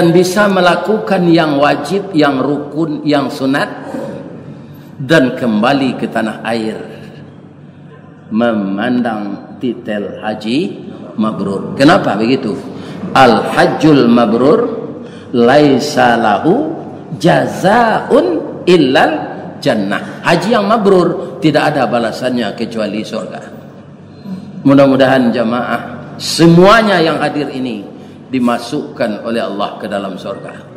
dan bisa melakukan yang wajib, yang rukun, yang sunat, dan kembali ke tanah air memandang titel haji mabrur. Kenapa begitu? Al hajjul mabrur laisa lahu jazaun illal jannah. Haji yang mabrur tidak ada balasannya kecuali surga. Mudah-mudahan jamaah semuanya yang hadir ini dimasukkan oleh Allah ke dalam surga.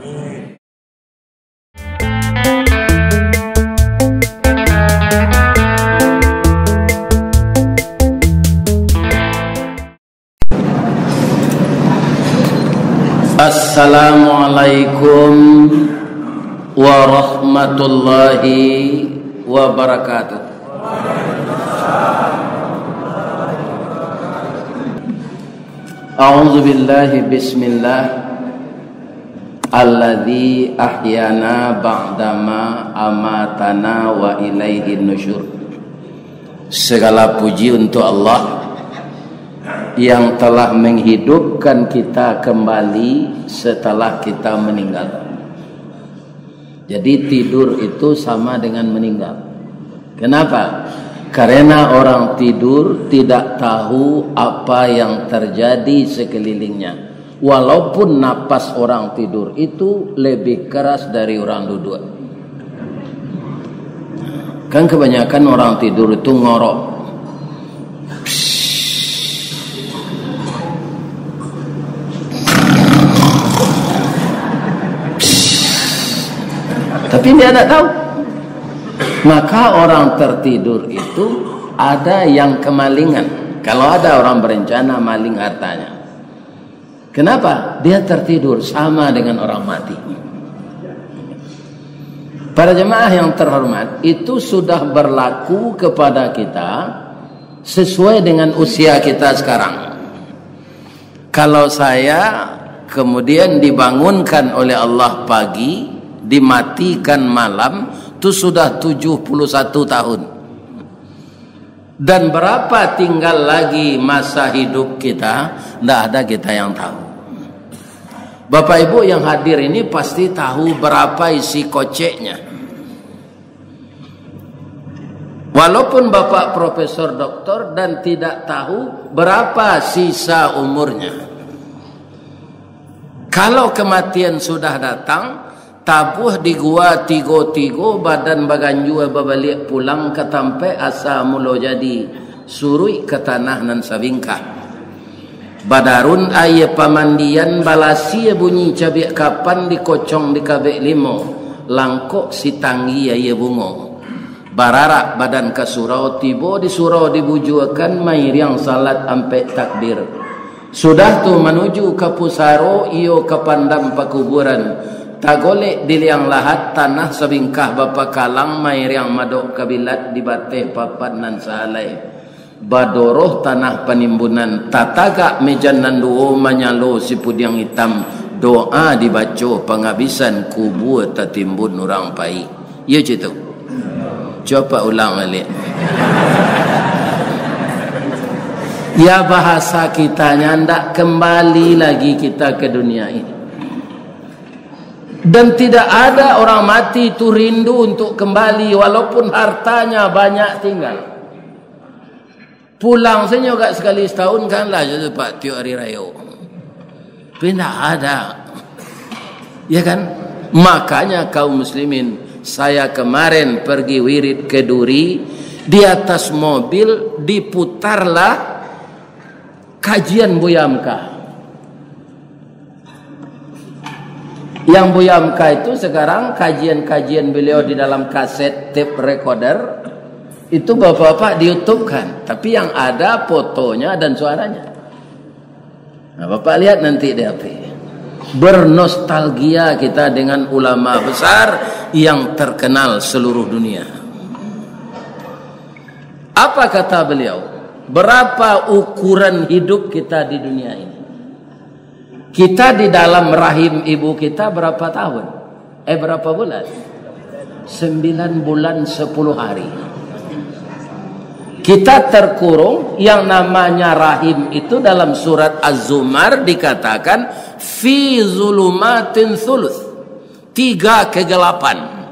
Assalamualaikum warahmatullahi wabarakatuh. A'udzu billahi bismillah alladzi ahyana ba'dama amatana wa ilaihin nusyur. Segala puji untuk Allah yang telah menghidupkan kita kembali setelah kita meninggal. Jadi tidur itu sama dengan meninggal. Kenapa? Karena orang tidur tidak tahu apa yang terjadi sekelilingnya. Walaupun napas orang tidur itu lebih keras dari orang duduk. Kan kebanyakan orang tidur itu ngorok. Tapi dia tidak tahu. Maka orang tertidur itu ada yang kemalingan. Kalau ada orang berencana maling hartanya. Kenapa? Dia tertidur sama dengan orang mati. Para jemaah yang terhormat, itu sudah berlaku kepada kita sesuai dengan usia kita sekarang. Kalau saya kemudian dibangunkan oleh Allah pagi, dimatikan malam, itu sudah 71 tahun. Dan berapa tinggal lagi masa hidup kita, tidak ada kita yang tahu. Bapak Ibu yang hadir ini pasti tahu berapa isi koceknya. Walaupun Bapak Profesor Doktor dan tidak tahu berapa sisa umurnya. Kalau kematian sudah datang, tabuh di gua tigo-tigo badan baganju babalik pulang ke tampe asa mulo jadi surui ke tanah nan sabingkah badarun ayah pamandian balasi bunyi cabai kapan dikocong di kabek limo langkok si tanggi ayah bungo bararak badan ke surau tibo di surau dibujuakan mair yang salat ampe takbir sudah tu menuju ke pusaro iyo ke pandam pakuburan tagolek di liang lahat tanah sabingkah bapa kalang mair yang madok kabilat di bateh papat nan salai badoroh tanah penimbunan tataga mejan nanduo manyalo si pudiang hitam doa dibaca penghabisan kubur tertimbun orang pai. Ya cerita coba ulang balik. Ya bahasa kitanya ndak kembali lagi kita ke dunia ini. Dan tidak ada orang mati itu rindu untuk kembali walaupun hartanya banyak tinggal. Pulang saja juga sekali setahun kan lah jadi Pak tiap hari raya. Tapi tidak ada. Ya kan? Makanya kaum muslimin, saya kemarin pergi wirid ke Duri, di atas mobil diputarlah kajian Buya Hamka. Yang Buya Hamka itu sekarang kajian-kajian beliau di dalam kaset tape recorder itu bapak-bapak di YouTube kan, tapi yang ada fotonya dan suaranya. Nah, bapak lihat nanti di HP. Bernostalgia kita dengan ulama besar yang terkenal seluruh dunia. Apa kata beliau? Berapa ukuran hidup kita di dunia ini? Kita di dalam rahim ibu kita berapa tahun? Berapa bulan? 9 bulan 10 hari. Kita terkurung, yang namanya rahim itu dalam surat Az-Zumar dikatakan fi zulumatin thuluth, 3 kegelapan.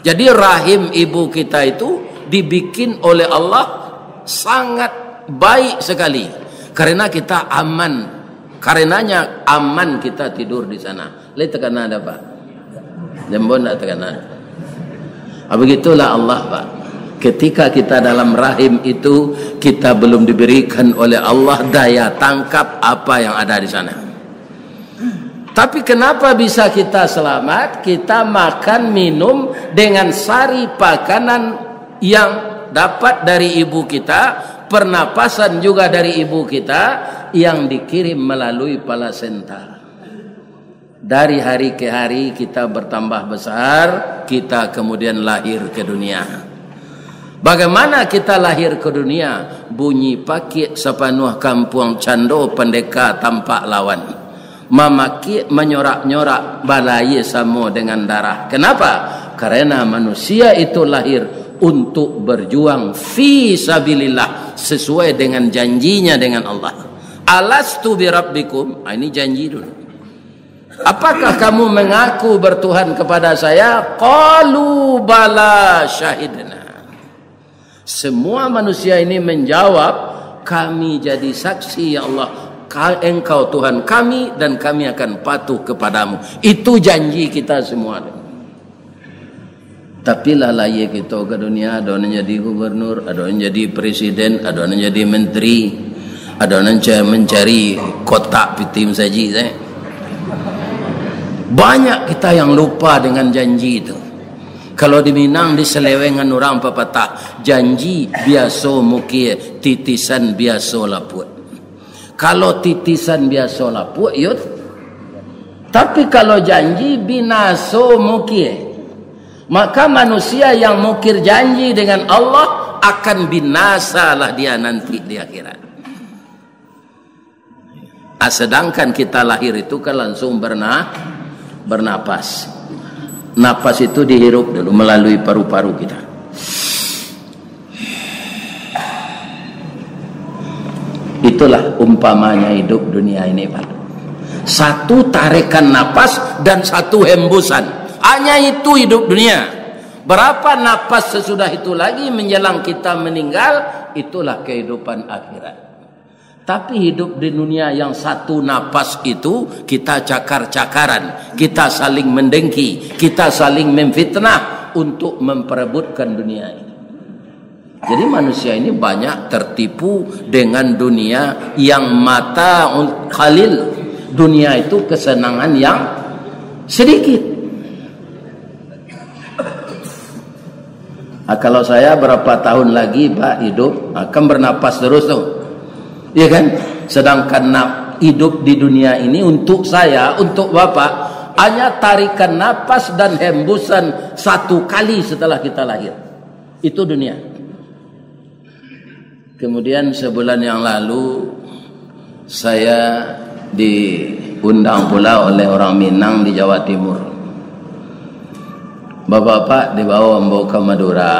Jadi rahim ibu kita itu dibikin oleh Allah sangat baik sekali karena kita aman, karenanya aman kita tidur di sana. Lihat tekanan ada Pak, jambon tak tekanan. Begitulah Allah Pak. Ketika kita dalam rahim itu, kita belum diberikan oleh Allah daya tangkap apa yang ada di sana. Tapi kenapa bisa kita selamat? Kita makan minum dengan sari pakanan yang dapat dari ibu kita, pernapasan juga dari ibu kita yang dikirim melalui plasenta. Dari hari ke hari kita bertambah besar, kita kemudian lahir ke dunia. Bagaimana kita lahir ke dunia? Bunyi pakik sepanuh kampung cando pendeka tampak lawan. Mamaki menyorak-nyorak balai samo dengan darah. Kenapa? Karena manusia itu lahir untuk berjuang fi sabilillah, sesuai dengan janjinya dengan Allah. Alastu bi rabbikum, ini janji dulu. Apakah kamu mengaku bertuhan kepada saya? Qalu bala syahidna. Semua manusia ini menjawab, kami jadi saksi ya Allah, engkau Tuhan kami dan kami akan patuh kepadamu. Itu janji kita semua. Tapi lalai kita ke dunia, ada orang jadi gubernur, ada orang jadi presiden, ada orang jadi menteri, ada orang mencari kotak pitim saji. Banyak kita yang lupa dengan janji itu. Kalau di Minang diselewengan orang pepatah, janji biasa mukir, titisan biasa laput. Kalau titisan biasa laput, yut. Tapi kalau janji binaso mukir, maka manusia yang mukir janji dengan Allah akan binasalah dia nanti di akhirat. Sedangkan kita lahir itu kan langsung bernapas. Napas itu dihirup dulu melalui paru-paru kita. Itulah umpamanya hidup dunia ini Pak. Satu tarikan napas dan satu hembusan. Hanya itu hidup dunia. Berapa napas sesudah itu lagi menjelang kita meninggal, itulah kehidupan akhirat. Tapi hidup di dunia yang satu napas itu, kita cakar-cakaran, kita saling mendengki, kita saling memfitnah untuk memperebutkan dunia ini. Jadi manusia ini banyak tertipu dengan dunia yang mata khalil. Dunia itu kesenangan yang sedikit. Kalau saya berapa tahun lagi Pak hidup, akan bernapas terus tuh. Ya kan? Sedangkan hidup di dunia ini untuk saya, untuk Bapak, hanya tarikan napas dan hembusan satu kali setelah kita lahir. Itu dunia. Kemudian sebulan yang lalu saya diundang pula oleh orang Minang di Jawa Timur. Bapak-bapak dibawa ke Madura.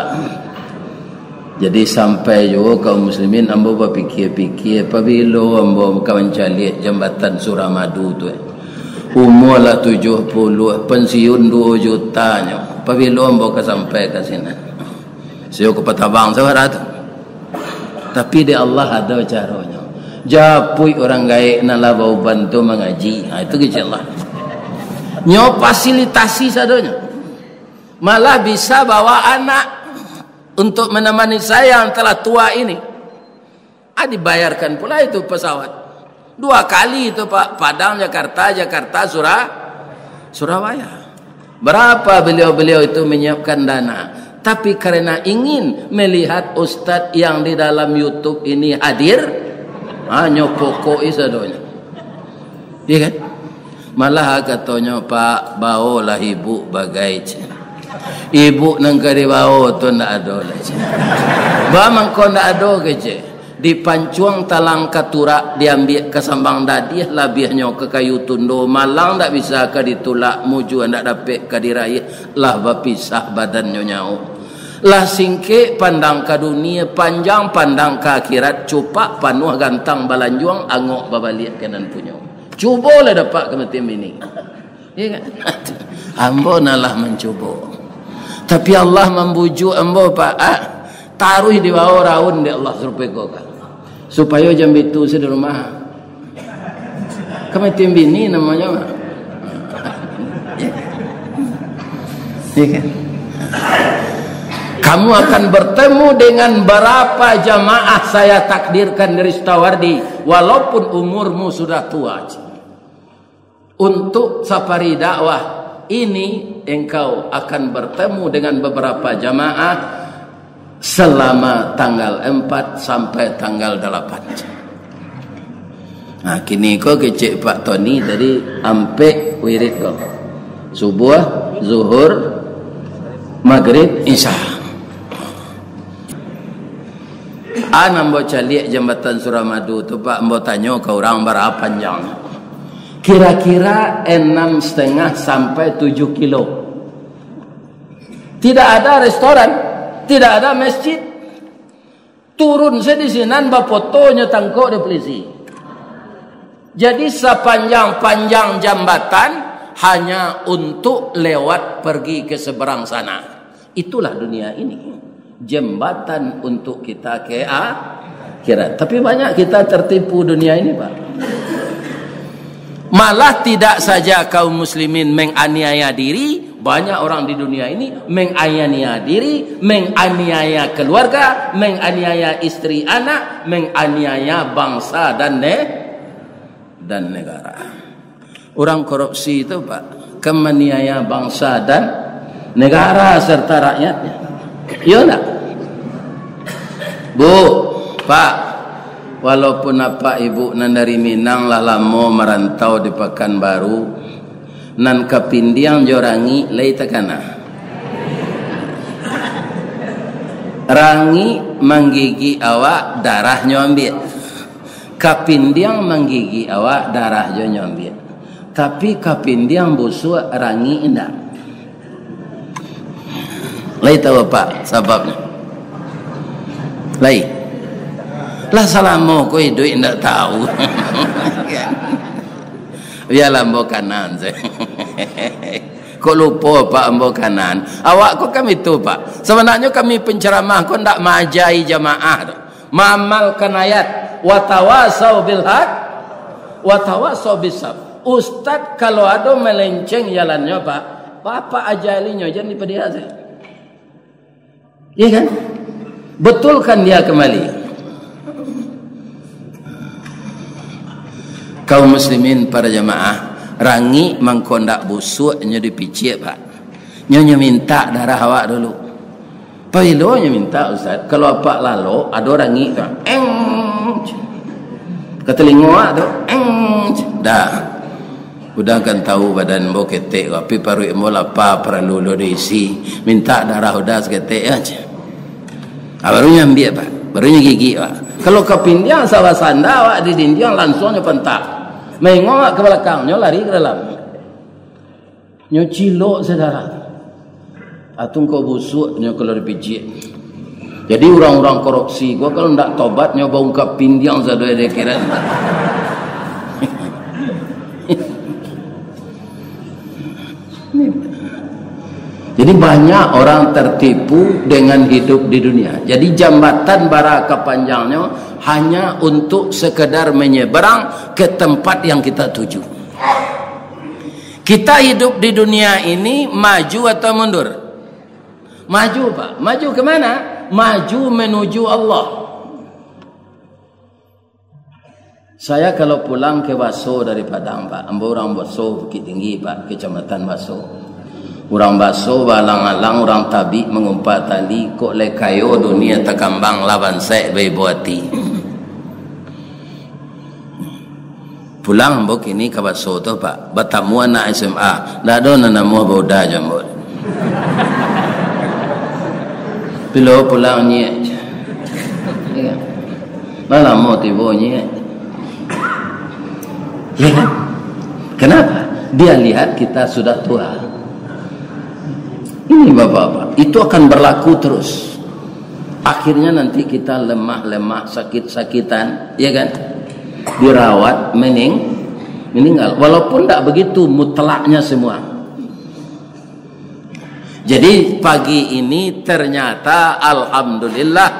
Jadi sampai juga kaum muslimin ambo berfikir-fikir apabila ambo mencari jambatan Suramadu tu. Umur lah 70, pensiun 2 jutanya. Apabila ambo sampai ke sini. Saya ke Patabang saya tu. Tapi di Allah ada caranya. Japui orang gaik nak bau bantu mengaji. Itu kerja Allah. Nyo fasilitasi sadanya. Malah bisa bawa anak untuk menemani saya yang telah tua ini. Dibayarkan pula itu pesawat 2 kali itu Pak, Padang Jakarta, Jakarta Surabaya. Berapa beliau-beliau itu menyiapkan dana. Tapi karena ingin melihat ustadz yang di dalam YouTube ini hadir, nyopokoi sadonya. Iya kan? Malah katanya Pak, bawalah ibu bagai ibu nang kari bawa tu ndak ada lah. Ba mangko ndak ada keje. Dipancuang talang katura diambil ke sambang dadiah labihnya ke kayu tundo malang ndak bisa ke ditulak muju ndak dapat ke diraih lah bapisah badannya nyau. Lah singke pandang ke dunia panjang pandang ke akhirat cupak panuh gantang balanjuang angok babaliak kanan punya. Cuba lah dapat kematian bini. Ya kan? Ambo nalah mencuba. Tapi Allah membujuk ambo pak, taruh di bawah raun dia Allah suruh pegokan. Supaya jam itu saya di rumah. Kematian bini namanya mah. Ya kan? Kamu akan bertemu dengan berapa jamaah saya takdirkan dari Setawardi, walaupun umurmu sudah tua. Untuk safari dakwah ini engkau akan bertemu dengan beberapa jamaah selama tanggal 4 sampai tanggal 8. Nah, kini kau kecek Pak Tony tadi ampe wirid kau. Subuh, zuhur, maghrib, isya. Nambo caliak jambatan Suramadu tu Pak, ambo tanya ke orang berapa panjang. Kira-kira 6,5 sampai 7 kilo. Tidak ada restoran, tidak ada masjid. Turun saya di sini, fotonya tangkok di polisi. Jadi sepanjang-panjang jambatan hanya untuk lewat pergi ke seberang sana. Itulah dunia ini. Jembatan untuk kita ke akhirat. Tapi banyak kita tertipu dunia ini Pak. Malah tidak saja kaum muslimin menganiaya diri, banyak orang di dunia ini menganiaya diri, menganiaya keluarga, menganiaya istri anak, menganiaya bangsa dan negara. Orang korupsi itu Pak, menganiaya bangsa dan negara serta rakyatnya. Ya enggak? Bu, Pak, walaupun apa ibu nan dari Minang lah lama merantau di Pekanbaru, nan kapindiang jorangi lay takana. Rangi menggigi awak darahnya ambil. Kapindiang menggigi awak darahnya ambil. Tapi kapindiang busuk rangi indah. Lay tahu Pak sebabnya? Lay. Lah salamu ko duit ndak tahu. Biarlah ambo kanan saya. Kok lupa Pak ambo kanan. Awak kok kami itu Pak. Sebenarnya kami penceramah kok ndak majai jamaah. Mamalkan ayat wa tawasau bil haq wa tawasau bis sabr. Ustaz kalau ada melenceng jalannya Pak, apa ajalinya jangan dipedia saya. Iya kan? Betulkan dia kembali. Kaum muslimin para jamaah, rangi mengkondak busuk nya dipicik Pak. Nyonya minta darah awak dulu. Pailonya minta Ustaz, kalau apa lalu ada rangi kan. Ketelingo tu. Dah. Udah kan tahu badan mo ketek tapi paru mo lapa perlu lo diisi. Minta darah udah seketek aja. Barunya ambil Pak, barunya gigi Pak. Kalau kepindiang sawah sanda awak di dinding langsungnya pentak. Mengok ke belakangnya lari ke dalam. Nyo cilok saudara. Atung kau busuk nyo kalau dipijit. Jadi orang-orang korupsi gua kalau ndak tobat nyo bau kepindiang sadoi dekiran. Jadi banyak orang tertipu dengan hidup di dunia. Jadi jambatan bara kepanjangnya hanya untuk sekedar menyeberang ke tempat yang kita tuju. Kita hidup di dunia ini maju atau mundur? Maju Pak. Maju ke mana? Maju menuju Allah. Saya kalau pulang ke Baso dari Padang Pak, ambo orang Baso Bukit Tinggi Pak, Kecamatan Baso. Orang Baso balang-alang orang tabi mengumpat tali kok lekayo dunia takambang lawan sek bei buati. Pulang mbok ini ke Baso tu Pak, bertemu anak SMA, dah ada nama boda jambol. Bila pulang nyek. Ya. Malah mau tiba nyek. Ya kan? Kenapa? Dia lihat kita sudah tua. Ini bapak-bapak, itu akan berlaku terus. Akhirnya nanti kita lemah-lemah, sakit-sakitan, ya kan? Dirawat, meninggal, walaupun tidak begitu mutlaknya semua. Jadi pagi ini ternyata alhamdulillah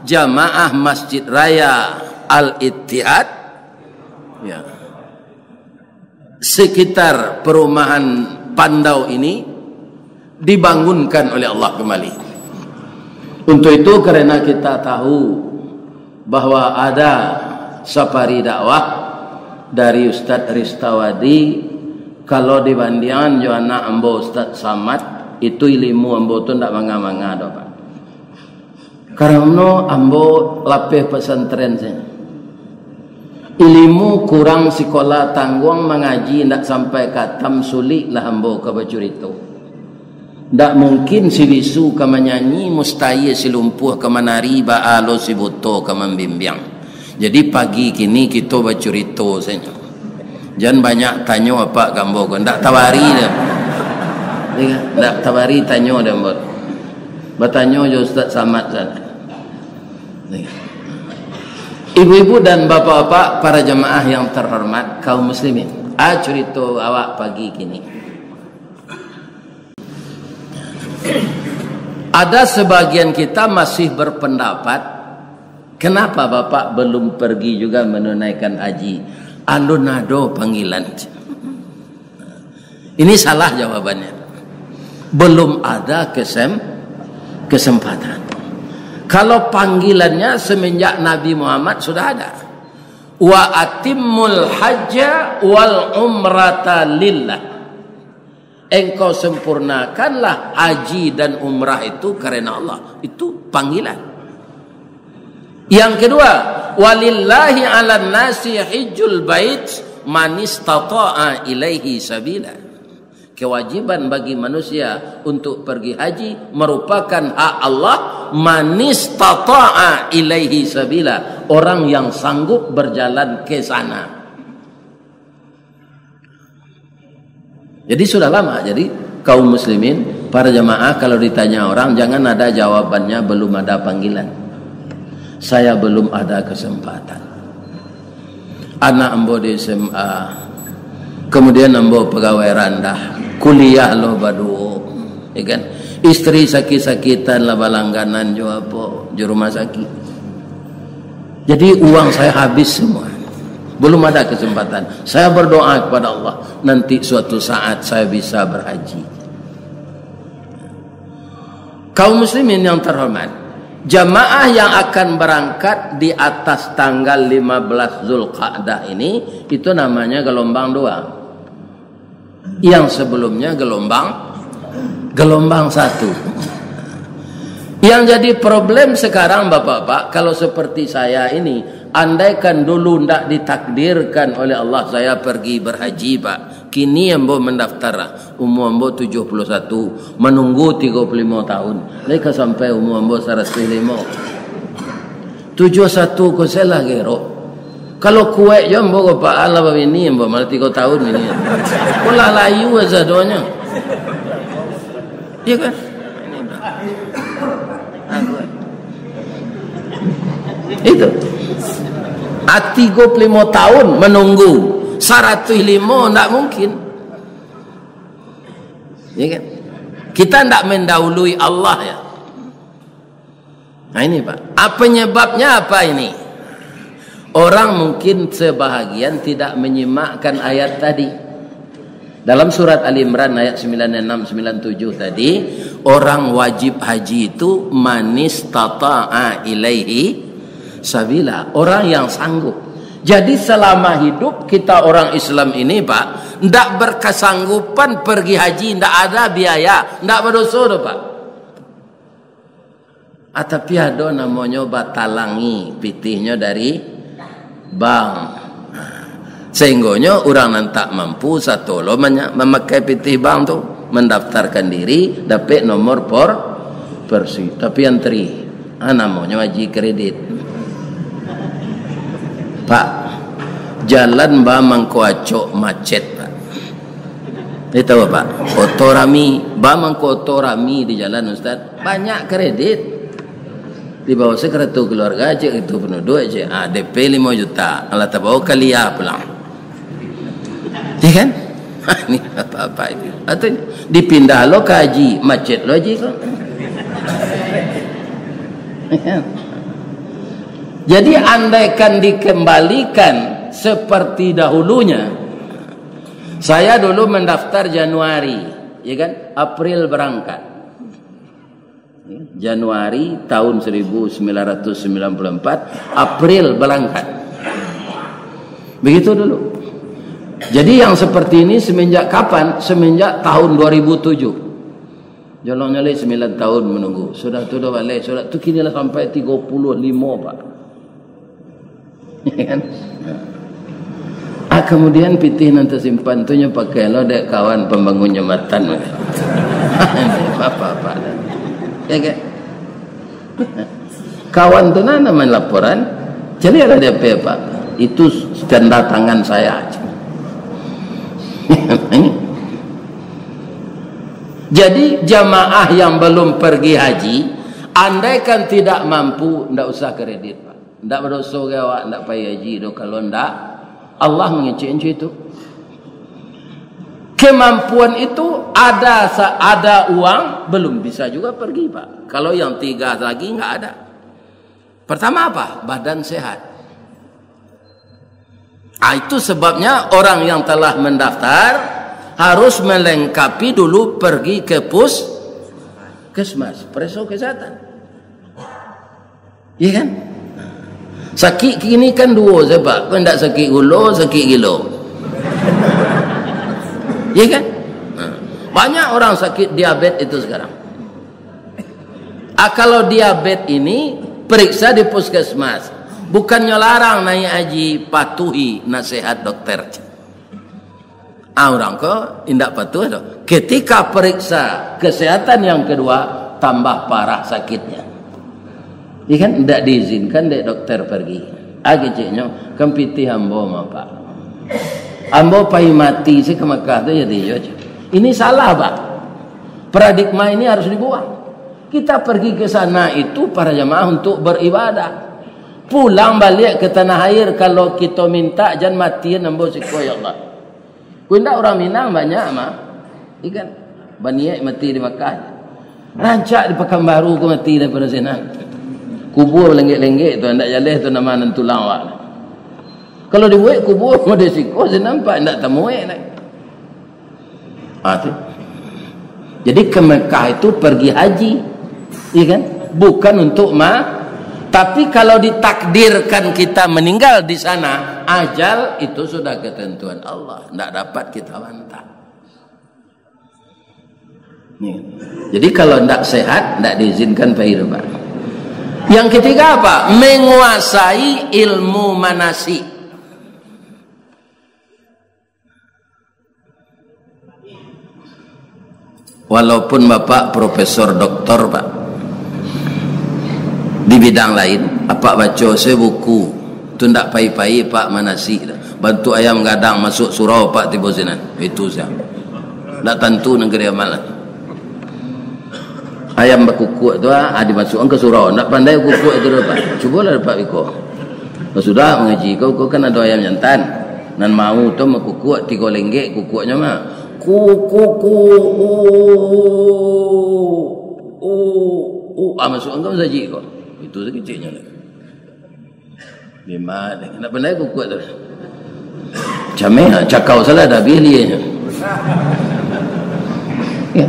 jamaah Masjid Raya Al-Ittihad ya, sekitar perumahan Pandau ini dibangunkan oleh Allah kembali. Untuk itu karena kita tahu bahwa ada safari dakwah dari Ustaz Ristawadi, kalau dibandingkan jo anak ambo Ustaz Samad, itu ilmu ambo tu ndak manga-manga do Pak. Karena ambo lapeh pesantren saya. Ilmu kurang sekolah tanggung mengaji ndak sampai katam sulit lah ambo ke bacurito. Ndak mungkin si bisu ke menyanyi, mustahil si lumpuh ke menari, baalo si buto ke membimbing. Jadi pagi kini kita bacurito saja. Jangan banyak tanya apa gambo ko. Ndak tawari dah. Ndak tawari tanya dah mbot. Bertanya jo Ustaz Samad sana. Ibu-ibu dan bapak-bapak, para jemaah yang terhormat, kaum muslimin. Cerita awak pagi kini. Ada sebagian kita masih berpendapat, kenapa Bapak belum pergi juga menunaikan haji? Anu nado panggilan. Ini salah jawabannya. Belum ada kesempatan. Kalau panggilannya semenjak Nabi Muhammad sudah ada. Wa atimmul hajja wal umrata lillah. Engkau sempurnakanlah haji dan umrah itu karena Allah. Itu panggilan. Yang kedua, walillahi 'alan nasi hajjul bait man istata'a ilaihi sabila. Kewajiban bagi manusia untuk pergi haji merupakan hak Allah, man istata'a ilaihi sabila, orang yang sanggup berjalan ke sana. Jadi sudah lama. Jadi kaum muslimin, para jemaah, kalau ditanya orang jangan ada jawabannya belum ada panggilan. Saya belum ada kesempatan. Anak ambo di SMA, kemudian ambo pegawai rendah, kuliah lo badu, ya kan? Istri sakit-sakitan lah balangganan jo apa, jo rumah sakit. Jadi uang saya habis semua. Belum ada kesempatan. Saya berdoa kepada Allah, nanti suatu saat saya bisa berhaji. Kaum muslimin yang terhormat, jamaah yang akan berangkat di atas tanggal 15 Zulqa'dah ini, itu namanya gelombang 2. Yang sebelumnya gelombang 1. Yang jadi problem sekarang Bapak-bapak, kalau seperti saya ini, andaikan dulu tidak ditakdirkan oleh Allah saya pergi berhaji Pak, kini ambo mendaftar, umur ambo 71, menunggu 35 tahun, mereka sampai umur ambo 105, 71 ko selah gero. Kalau kuek jo ambo ko Pak Allah ini ambo malah 3 tahun ini, pola layu aja doanya, iya kan? Itu 35 tahun menunggu 105 tidak mungkin, ya kan? Kita tidak mendahului Allah ya. Nah ini Pak, apa penyebabnya apa ini? Orang mungkin sebahagian tidak menyimakkan ayat tadi dalam surat Ali Imran ayat 96-97 tadi. Orang wajib haji itu manis tata'a ilaihi sabila, orang yang sanggup. Jadi selama hidup kita orang Islam ini Pak, tidak berkesanggupan pergi haji, tidak ada biaya, tidak berdosa Pak. Tapi ada namanya batalangi pitihnya dari bank. Sehingga orang yang tak mampu satu lo memakai pitih bank tu, mendaftarkan diri, dapat nomor persi. Tapi yang namanya haji kredit. Pak, jalan Bamang Koacok macet Pak. Itu Pak, otorami, Bamang otorami di jalan Ustaz, banyak kredit. Di bawah sekretu keluarga aja itu penduduk aja, DP 5 juta, alat bawa kaliah pulang. Ya kan? Ini apa-apa itu. Atau dipindah lo ke haji, macet lo haji kok. Jadi andaikan dikembalikan seperti dahulunya. Saya dulu mendaftar Januari, ya kan? April berangkat. Januari tahun 1994, April berangkat. Begitu dulu. Jadi yang seperti ini semenjak kapan? Semenjak tahun 2007. Jolongnya lagi 9 tahun menunggu. Sudah tu dah balik. Sudah tu kini lah sampai 35, Pak. Ya kan? Kemudian pitih nanti simpan tu nya pakai lo dek kawan pembangun jembatan. Apa-apa. Ya kan? Kawan tu nana main laporan. Jadi ada DP, Pak. Itu tanda tangan saya aja. Jadi jamaah yang belum pergi haji, andaikan tidak mampu, tidak usah kredit, Pak. Tidak berdosa awak, tidak payah haji. Kalau tidak, Allah mengecek itu. Kemampuan itu ada uang, belum bisa juga pergi, Pak. Kalau yang 3 lagi nggak ada. Pertama apa? Badan sehat. Itu sebabnya orang yang telah mendaftar harus melengkapi dulu pergi ke puskesmas, periksa kesehatan. Iya kan? Sakit kini kan 2 sebab. Kan tak sakit gula, sakit gila. Iya kan? Banyak orang sakit diabetes itu sekarang. Kalau diabetes ini periksa di puskesmas. Bukannya larang naik haji, patuhi nasihat dokter. Orang kok tidak patuh tu. Ketika periksa kesehatan yang kedua, tambah parah sakitnya. Ia kan tidak diizinkan dek dokter pergi. Agaknya kempiti ambo Pak. Ambo pai mati si ke Mekah tu jadi aja. Ini salah, Pak. Paradigma ini harus dibuang. Kita pergi ke sana itu para jamaah untuk beribadah. Pulang balik ke tanah air kalau kita minta jangan matiin ambo siko ya Allah. Kunda orang Minang banyak mah. Ikan baniak mati di Makkah. Rancak di Pekanbaru ke mati daripada sana. Kubur lenggek-lenggek tu ndak jaleh tu nama nan tulang awak. Kalau dibuat kubur mau siko saya nampak ndak temuai nak. Tu. Jadi ke Mekah itu pergi haji. Iya kan? Bukan untuk tapi kalau ditakdirkan kita meninggal di sana, ajal itu sudah ketentuan Allah, tidak dapat kita bantah. Jadi kalau tidak sehat, tidak diizinkan pergi. Yang ketiga apa? Menguasai ilmu manasik. Walaupun Bapak profesor doktor, Pak, di bidang lain, apa baca saya buku tu ndak pai-pai Pak manasik bantu ayam gadang masuk surau Pak tiba sinan itu saya ndak tentu negeri amal ayam berkukuk tu dimasukkan ke surau ndak pandai kukuk itu Pak cubalah Pak Iko sudah mengaji kau kan ada ayam jantan nan mau tu mekukuk 3 lenggek kukuknya mah kukuk masukkan kau saji kau itu sekecilnya lah. Memang nak pandai kukuk tu. Cameh cakau salah dah bilinya. Ya.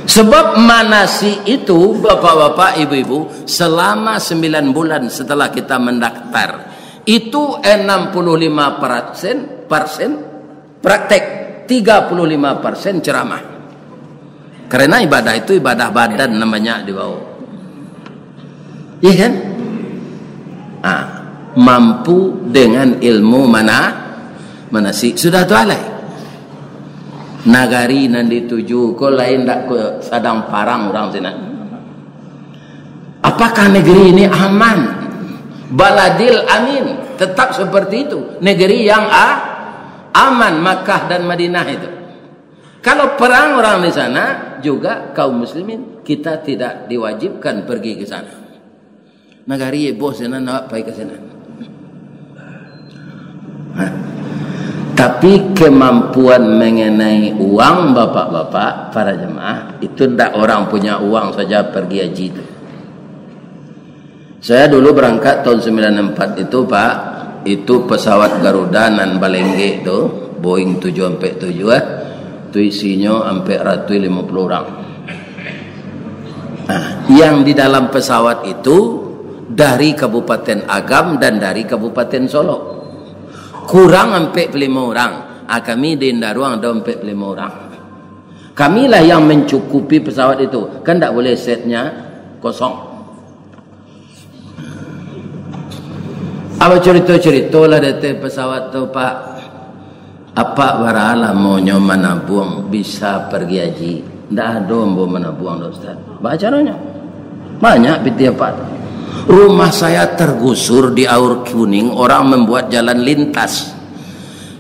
Sebab manasik itu bapak-bapak, ibu-ibu selama 9 bulan setelah kita mendaftar itu 65% praktek, 35% ceramah. Karena ibadah itu ibadah badan namanya di bawah. Iya kan? Mampu dengan ilmu manasik sudah tu alai. Nagari nan dituju ko lain dak ko sadang parang orang sini. Apakah negeri ini aman? Baladil amin. Tetap seperti itu. Negeri yang aman, Makkah dan Madinah itu. Kalau perang orang di sana juga kaum muslimin kita tidak diwajibkan pergi ke sana. Nagari bos sana nak pergi ke sana. Tapi kemampuan mengenai uang bapak-bapak para jemaah itu tidak orang punya uang saja pergi haji itu. Saya dulu berangkat tahun 94 itu Pak, itu pesawat Garuda nan Balengge itu Boeing 747 itu isinya sampai 150 orang. Nah, yang di dalam pesawat itu dari Kabupaten Agam dan dari Kabupaten Solo. Kurang sampai 5 orang. Kami di Indaruang ada 45 orang. Kamilah yang mencukupi pesawat itu. Kan tak boleh setnya kosong. Apa cerita-cerita lah dari pesawat tu Pak. Apa waralah maunya menabung bisa pergi haji. Tak ada mau menabung Ustaz. Baca caranya. Banyak pitiapat. Rumah saya tergusur di Aur Kuning, orang membuat jalan lintas.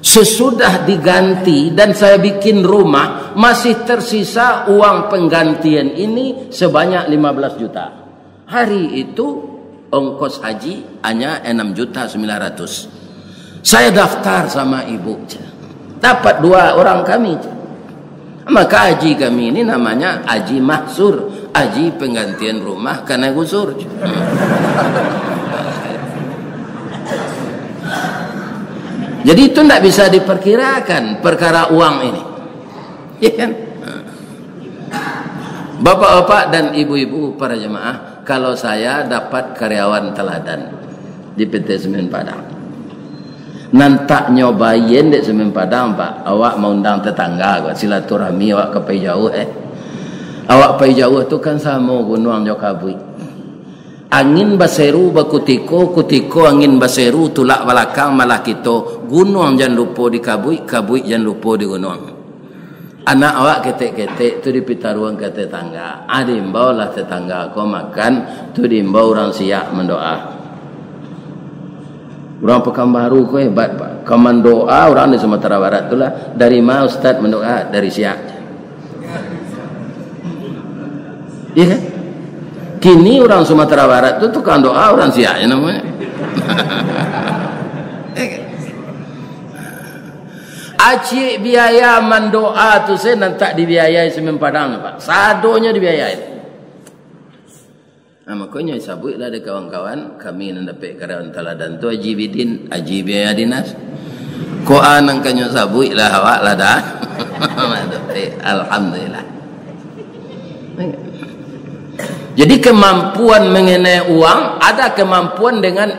Sesudah diganti dan saya bikin rumah, masih tersisa uang penggantian ini sebanyak 15 juta. Hari itu ongkos haji hanya 6.900.000. Saya daftar sama ibu. Dapat 2 orang kami. Maka haji kami ini namanya haji mahsur, haji penggantian rumah karena gusur. Jadi itu tidak bisa diperkirakan perkara uang ini, ya kan? Bapak-bapak dan ibu-ibu para jemaah, kalau saya dapat karyawan teladan di PT Semen Padang, nantak nyobain di Semen Padang Pak, awak mau undang tetangga, silaturahmi awak ke pai jauh awak pai jauh tu kan sama gunung Jokabui. Angin baseru bakutiko, kutiko angin baseru tulak balakang malah kita gunung jangan lupa di kabui, kabui jangan lupa di gunung. Anak awak ketek-ketek tu dipitaruang ke tetangga. Diimbau lah tetangga kau makan, tu diimbau orang siap mendoa. Orang Pekanbaru kau hebat Pak. Kau mendoa orang di Sumatera Barat tu lah. Dari mana Ustaz mendoa? Dari siap. Iya kan? Kini orang Sumatera Barat tu tukang doa orang siap ya namanya. Acik biaya mendoa tu saya nanti dibiayai Semen Padang Pak. Sadonya dibiayai. Nah, makanya sabut lah ada kawan-kawan kami yang dapat karyawan teladan tu Haji Bidin, Haji biaya dinas. Ko anang kanyo sabut lah awak lah dah. Alhamdulillah. Jadi kemampuan mengenai uang, ada kemampuan dengan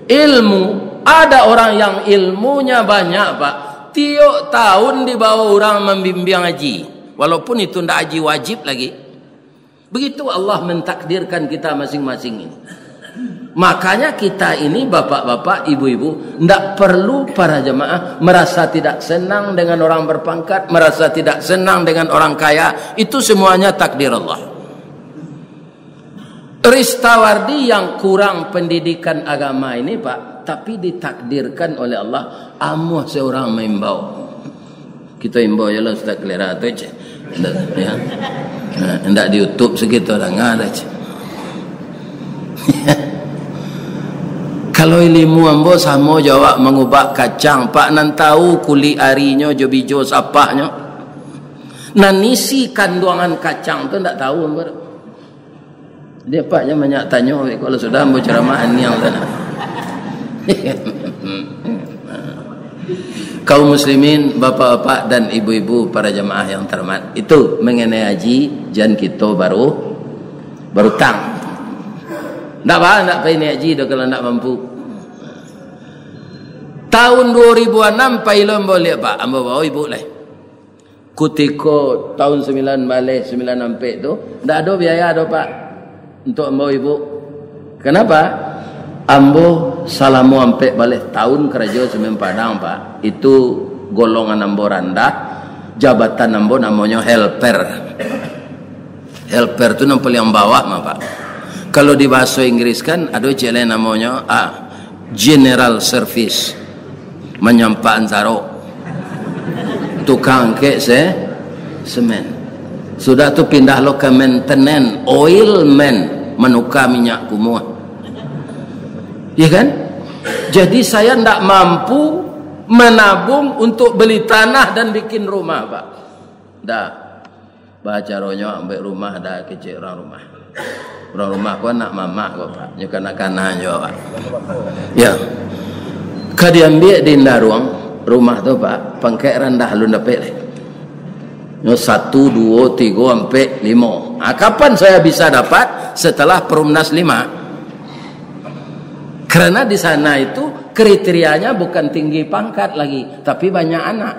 ilmu. Ada orang yang ilmunya banyak Pak. Tiap tahun dibawa orang membimbing haji. Walaupun itu tidak haji wajib lagi. Begitu Allah mentakdirkan kita masing-masing ini. Makanya kita ini bapak-bapak, ibu-ibu, tidak perlu para jemaah merasa tidak senang dengan orang berpangkat, merasa tidak senang dengan orang kaya. Itu semuanya takdir Allah. Ristawardi yang kurang pendidikan agama ini Pak, tapi ditakdirkan oleh Allah amuh seorang mengimbau. Kita imbau je lah Ustaz Kelera tu je. Ya. Hendak di YouTube segitu dah ada je. Kalau ilmu ambo sama jawab mengubah kacang Pak, nan tahu kuli arinya jo bijo sapaknya. Nan isi kandungan kacang tu ndak tahu ambo. Dia paknya banyak tanya kalau sudah ambo ceramahan yang sana. Kaum muslimin, bapak-bapak dan ibu-ibu para jemaah yang terhormat, itu mengenai haji jan kita baru tang. Ndak apa nak pergi haji dah kalau nak mampu. Tahun 2006 pailom boleh Pak, ambo bawa ibu lah. Kutiko tahun 9 balik 9 sampai tu, ndak ada biaya dah Pak untuk ambo ibu. Kenapa? Ambo salamu sampai balik tahun kerja Semen Padang Pak. Itu golongan ambo rendah, jabatan ambo namanya helper. Helper tu nampak yang bawah mah Pak. Kalau di bahasa Inggris kan ada cile namanya general service, menyampaikan zaro, tukang ke semen. Sudah tu pindah lo ke maintenance, oil man, menukar minyak kumua. Ya kan? Jadi saya tidak mampu menabung untuk beli tanah dan bikin rumah, Pak. Dah. Baca ronyo ambil rumah dah kecil orang rumah. Orang rumah kau nak mamak kau, Pak. Nyo kanak-kanak nyo, Pak. Ya. Kadiambil di ruang rumah tu, Pak. Pangkai rendah lu dapat le. Nyo 1 2 3 sampai 5. Kapan saya bisa dapat? Setelah Perumnas 5. Karena di sana itu kriterianya bukan tinggi pangkat lagi, tapi banyak anak.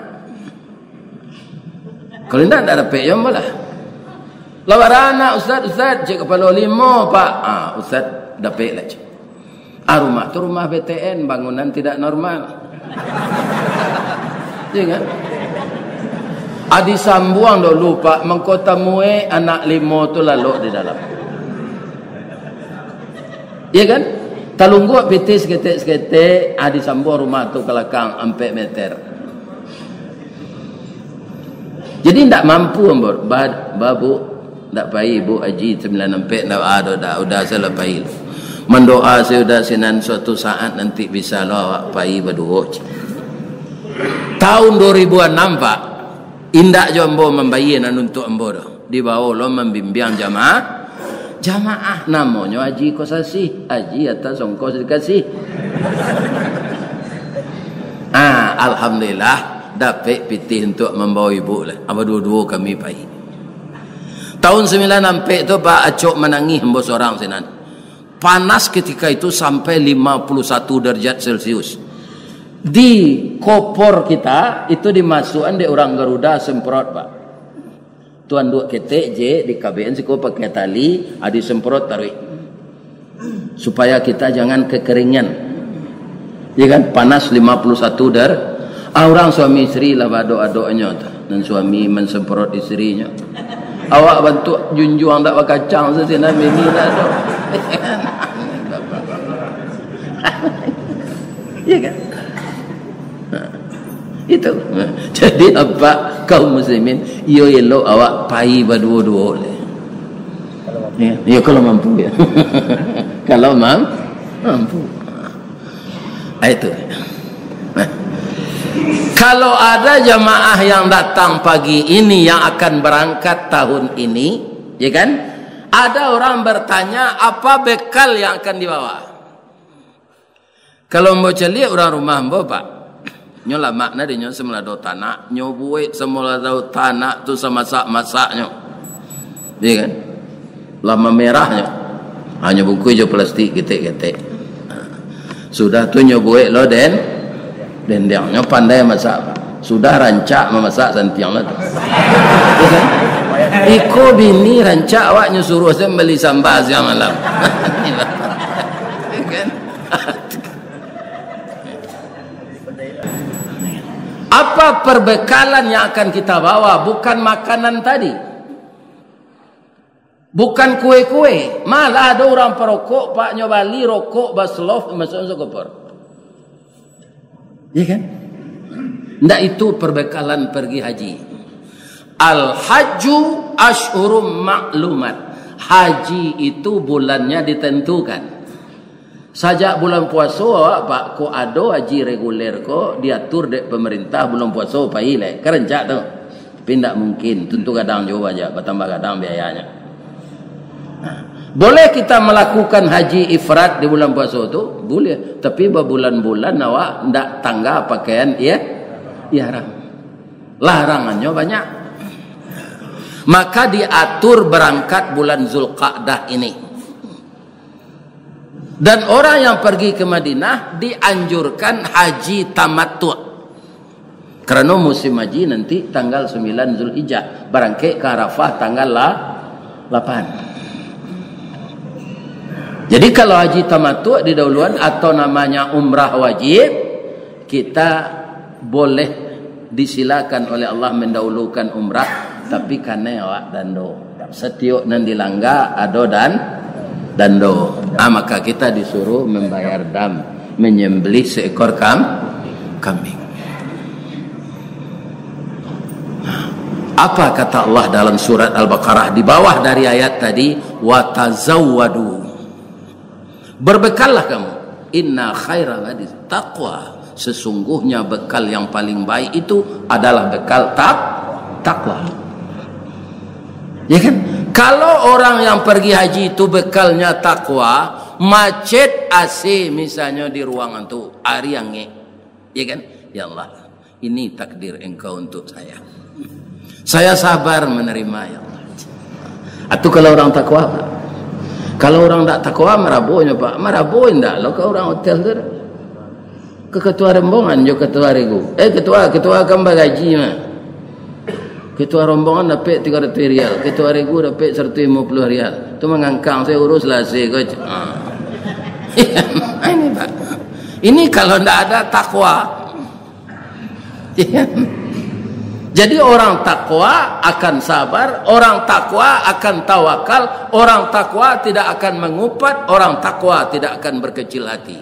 Kalau tidak dapat ya malah. Lawar anak Ustaz cik kepala 5, Pak. Ustaz dapat lah cik. Rumah tu rumah BTN, bangunan tidak normal. Ya kan? Adi sambuang dulu, Pak, mengkota mue anak 5 tu lalu di dalam. Ya kan? Talunggu PT seketik adi sambuang rumah tu kelakang 4 meter. Jadi tidak mampu babu tak pai Bu Haji 94 dah salah pai. Mendoa saya sudah sinan suatu saat nanti bisa lo pai berdua. Tahun 2006, Pak, indak jombo membayin untuk embo di bawah lo membimbing jamaah namanya Haji Kosasi, Haji atas ongkos dikasih. Alhamdulillah dapat pitih untuk membawa ibu lah. Apa dua-dua kami pai. Tahun 94 tu Pak Acok menangis hembo seorang sinan. Panas ketika itu sampai 51 derajat Celcius. Di kopor kita itu dimasukkan di orang Garuda semprot, Pak. Tuan dua ketek je di KBN siko pakai tali, adi semprot taruh. Supaya kita jangan kekeringan. Ya kan, panas 51 orang suami istri lah doa-doanya dan suami mensemprot istrinya. Awak bantu junjung tak kacang sesinan ini lah. Ya kan? Itu. Jadi apa kaum muslimin yo elok awak pai berdua-dua le. Ya kalau mampu ya. Kalau mampu. Itu. Kalau ada jamaah yang datang pagi ini yang akan berangkat tahun ini, ya kan? Ada orang bertanya apa bekal yang akan dibawa. Kalau mau celi orang rumah mbak, Pak, nyo lah makna dia nyo semula do tanah, nyo buat semula do tanah tu sama masak-masaknya, ya kan? Lama merahnya, hanya bungkus je plastik ketek-ketek. Sudah tu nyo buat lo dendangnya pandai masak, sudah rancak memasak santiang lah tu. Ya kan? Iko bini rancak awaknya suruh saya beli sambal siang malam. Ya kan? Apa perbekalan yang akan kita bawa? Bukan makanan tadi, bukan kue-kue. Malah ada orang perokok, Pak nyobali rokok baslov masuk kopor. Ya kan? Ndak itu perbekalan pergi haji. Al-hajju ashhurum ma'lumat. Haji itu bulannya ditentukan. Sajak bulan puasa, Pak, ko ado haji reguler ko diatur dek pemerintah bulan puasa paile. Kerencak tu. Tapi ndak mungkin, tentu kadang jauh aja, bertambah kadang biayanya. Boleh kita melakukan haji ifrat di bulan puasa tu? Boleh. Tapi bulan-bulan awak ndak tangga pakaian ihram. Larangannya banyak. Maka diatur berangkat bulan Zulqa'dah ini. Dan orang yang pergi ke Madinah dianjurkan haji tamattu. Karena musim haji nanti tanggal 9 Zulhijjah. Berangkat ke Arafah tanggal 8. Jadi kalau haji tamattu didahuluan atau namanya umrah wajib, kita boleh disilakan oleh Allah mendahulukan umrah, tapi karena awak dando setiok nan dilangga ado dando. Maka kita disuruh membayar dam, menyembelih seekor kambing. Apa kata Allah dalam surat Al-Baqarah di bawah dari ayat tadi? Wa tazawwadu. Berbekallah kamu. Inna khairal hadis taqwa. Sesungguhnya bekal yang paling baik itu adalah bekal takwa. Ya kan? Kalau orang yang pergi haji itu bekalnya takwa, macet AC misalnya di ruangan tu hari yang ya kan? Ya Allah, ini takdir engkau untuk saya. Saya sabar menerima, ya Allah. Atau kalau orang takwa, Pak. Kalau orang tak takwa merabohnya, Pak. Meraboh enggak lo ke orang hotel tu. Ke ketua rombongan jo ketua regu. Ketua kambang gaji mah. Ketua rombongan dapat 300 rial, ketua regu dapat 150 rial. Tu mengangkang saya urus lah saya coach. Ini Pak. Ini kalau tidak ada takwa. Jadi orang takwa akan sabar, orang takwa akan tawakal, orang takwa tidak akan mengupat, orang takwa tidak akan berkecil hati.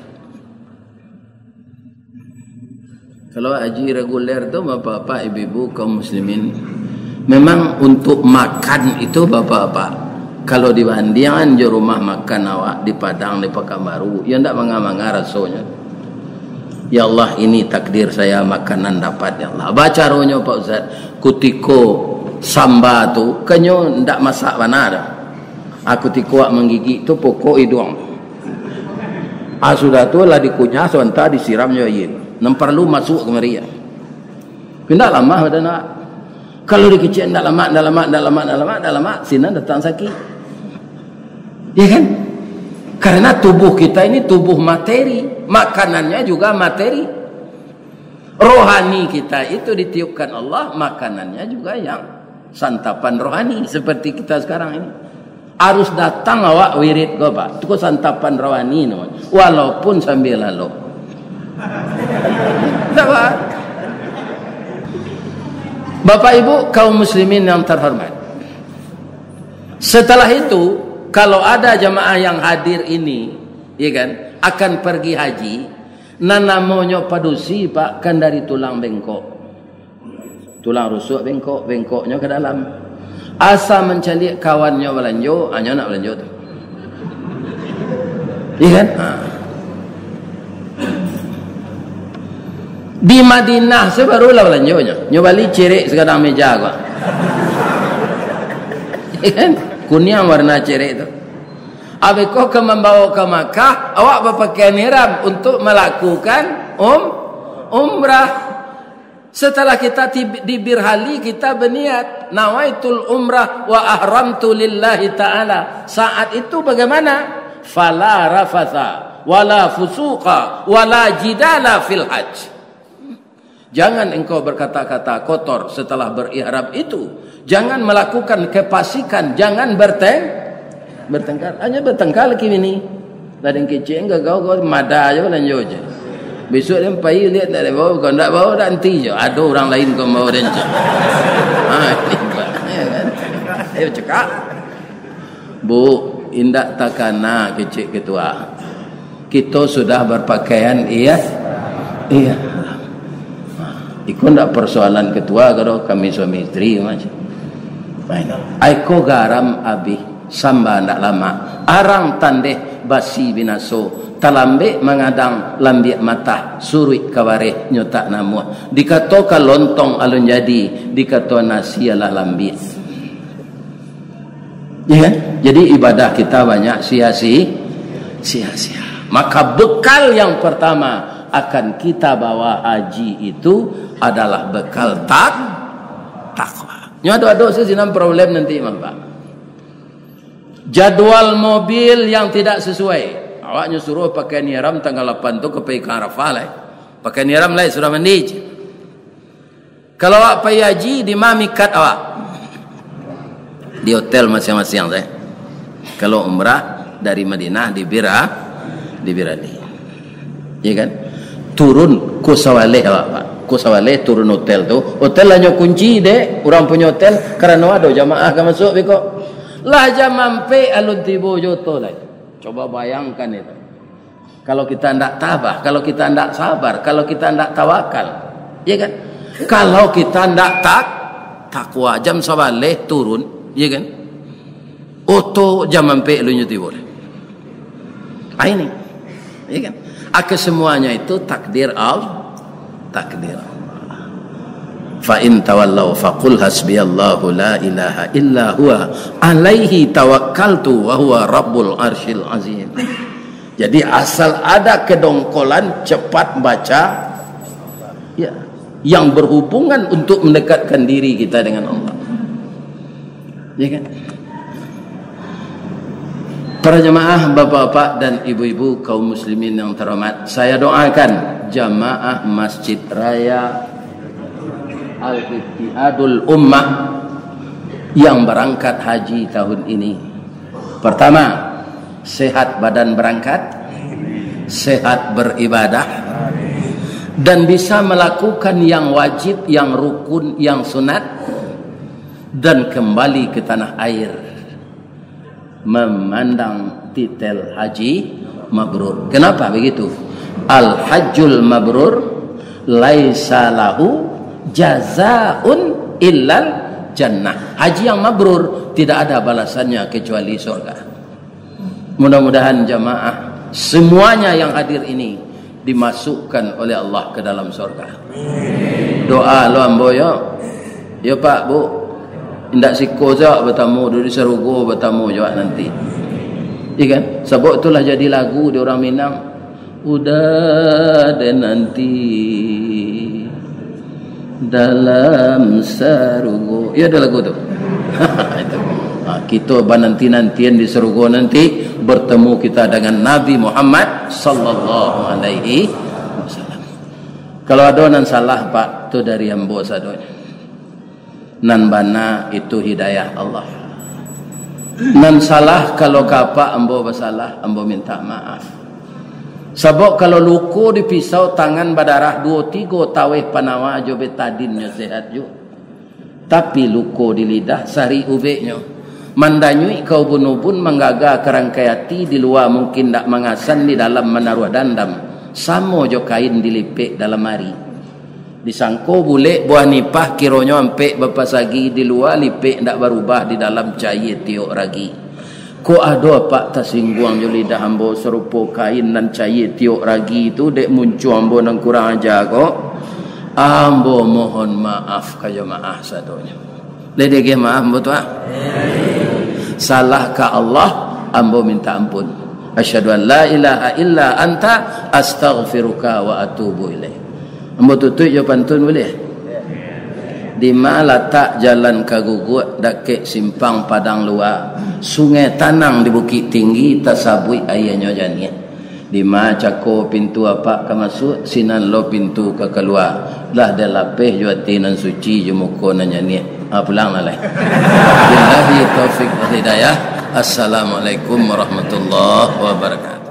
Kalau haji reguler tu bapak-bapak, ibu-ibu kaum muslimin, memang untuk makan itu bapak-bapak, kalau dibandingkan di rumah makan awak di Padang, di Pekanbaru, ya tidak manga-manga rasanya. Ya Allah, ini takdir saya makanan dapat, ya Allah. Baca rohnya Pak Ustaz, kutiko samba tu kanyo ndak masak benar. Aku tiko menggigit tu pokok hidung. Sudah tu lah dikunyah sebentar disiramnya yin. Nem perlu masuk ke Maria. Pindah lama pada nak. Kalau dikecil ndak lama, sini datang sakit. Ya kan? Karena tubuh kita ini tubuh materi, makanannya juga materi. Rohani kita itu ditiupkan Allah, makanannya juga yang santapan rohani seperti kita sekarang ini. Harus datang awak wirid go Pak. Itu santapan rohani namanya. Walaupun sambil lalu. Bapak Ibu kaum muslimin yang terhormat. Setelah itu, kalau ada jamaah yang hadir ini, ya kan, akan pergi haji, nanamonyo padusi Pak, kan dari tulang bengkok. Tulang rusuk bengkoknya ke dalam. Asa mencari kawannya belanjo, hanya nak belanjo tu. Ya kan? Di Madinah sebarulah belanjonya. Nyobali cerek sekarang meja gua. Ya kan? Kuning warna cerek itu. Abeko ke membawa ke Makkah, awak berpakaian ihram untuk melakukan umrah. Setelah kita di Birhali, kita berniat nawaitul umrah wa ahramtu lillahi ta'ala. Saat itu bagaimana? Fala rafatha wala fusuqa wala jidala fil hajj. Jangan engkau berkata-kata kotor setelah berihram itu. Jangan melakukan kefasikan, jangan bertengkar. Hanya bertengkar lagi ini. Tadi yang kecil enggak kau mada aja lanjut aja. Besok dia pergi lihat tak ada bawa, kau tak bawa dah nanti je. Ada orang lain kau bawa dan je. Ayo cakap. Bu, indak takana kecil ketua. Kita sudah berpakaian iya. Ikut tak persoalan ketua kalau kami suami isteri macam. Aiko garam abi samba ndak lama. Arang tandeh basi binaso. Talambe mengadang lambiak mata surui kawareh nyotak namu. Dikatoka lontong alun jadi, dikato nasi alah lambiak. Ya, jadi ibadah kita banyak sia-sia. Maka bekal yang pertama akan kita bawa haji itu adalah bekal takwa. Nyado-ado sesinam problem nanti Pak. Jadwal mobil yang tidak sesuai. Awaknya suruh pakai ihram tanggal 8 tu ke pergi ke Arafah lah. Pakai ihram lah sudah mandi. Kalau awak pergi haji di mana mikat awak? Di hotel masing-masing saya. Kalau umrah dari Madinah di Birani. Ya kan? Turun Kusawaleh awak Pak. Kusawaleh turun hotel tu. Hotel hanya kunci dek. Orang punya hotel kerana ada jamaah kan masuk beko. Lah jam mampe alun tibo joto lah. Coba bayangkan itu. Kalau kita tidak tabah, kalau kita tidak sabar, kalau kita tidak tawakal. Ya kan? Kalau kita tidak takwa, jam sabaleh turun, ya kan? Oto jam mampe alun tibo. Ini. Ya kan? Semuanya itu takdir Allah. takdir Allah. Fa in tawallaw faqul hasbiyallahu la ilaha illa huwa alaihi tawakkaltu wa huwa rabbul arsyil azim. Jadi asal ada kedongkolan cepat baca ya, yang berhubungan untuk mendekatkan diri kita dengan Allah. Ya kan? Para jemaah, bapak-bapak dan ibu-ibu kaum muslimin yang terhormat, saya doakan jamaah Masjid Raya Al-Ittihadul Ummah yang berangkat haji tahun ini. Pertama, sehat badan berangkat, sehat beribadah, dan bisa melakukan yang wajib, yang rukun, yang sunat, dan kembali ke tanah air memandang titel haji mabrur. Kenapa begitu? Al-hajjul mabrur laisa lahu jazaun illal jannah. Haji yang mabrur tidak ada balasannya kecuali surga. Mudah-mudahan jamaah semuanya yang hadir ini dimasukkan oleh Allah ke dalam surga. Doa lo ambo yo. Yo Pak, Bu. Indak siko jak bertamu di Serugo bertamu juga nanti. Ikan sebab itulah jadi lagu di orang Minang. Udah dan nanti dalam Serugo. Ya ada lagu tu. Itu. Kita nanti-nantian di Serugo nanti bertemu kita dengan Nabi Muhammad sallallahu alaihi wasallam. Kalau ada nan salah Pak, tu dari ambo sadonya. Nan bana itu hidayah Allah. Nan salah kalau kapa ambo bersalah, ambo minta maaf. Sebab kalau luku di pisau tangan badarah 2-3 taweh panawa jo betadinnya sehat jo. Tapi luku di lidah sari ubeknya. Mandanyui kau bunubun menggaga kerangkaiati di luar mungkin tak mengasan, di dalam menaruh dandam. Samo jo kain dilipik dalam mari. Disangko boleh buah nipah kironyo ampe bapasagi di luar lipik ndak berubah di dalam cair tiok ragi. Ko ado apa tasingguang jo lidah ambo serupa kain dan cair tiok ragi itu dek muncul ambo nang kurang aja kok. Ambo mohon maaf ka jemaah sadonya. Ledege maaf ambo tuah. Salah ka Allah ambo minta ampun. Asyhadu an la ilaha illa anta astaghfiruka wa atubu ilaik. Ambo tutup je pantun boleh? Di mana letak jalan Kagugut dekat simpang Padang Luar, sungai Tanang di Bukit Tinggi, tasabui ayahnya jani. Di mana cako pintu apa ke masuk, sinan lo pintu ke keluar. Lah dia lapih jo atinan suci jo muko nanya ni. Pulang lah lai. Billahi taufik wa hidayah. Assalamualaikum warahmatullahi wabarakatuh.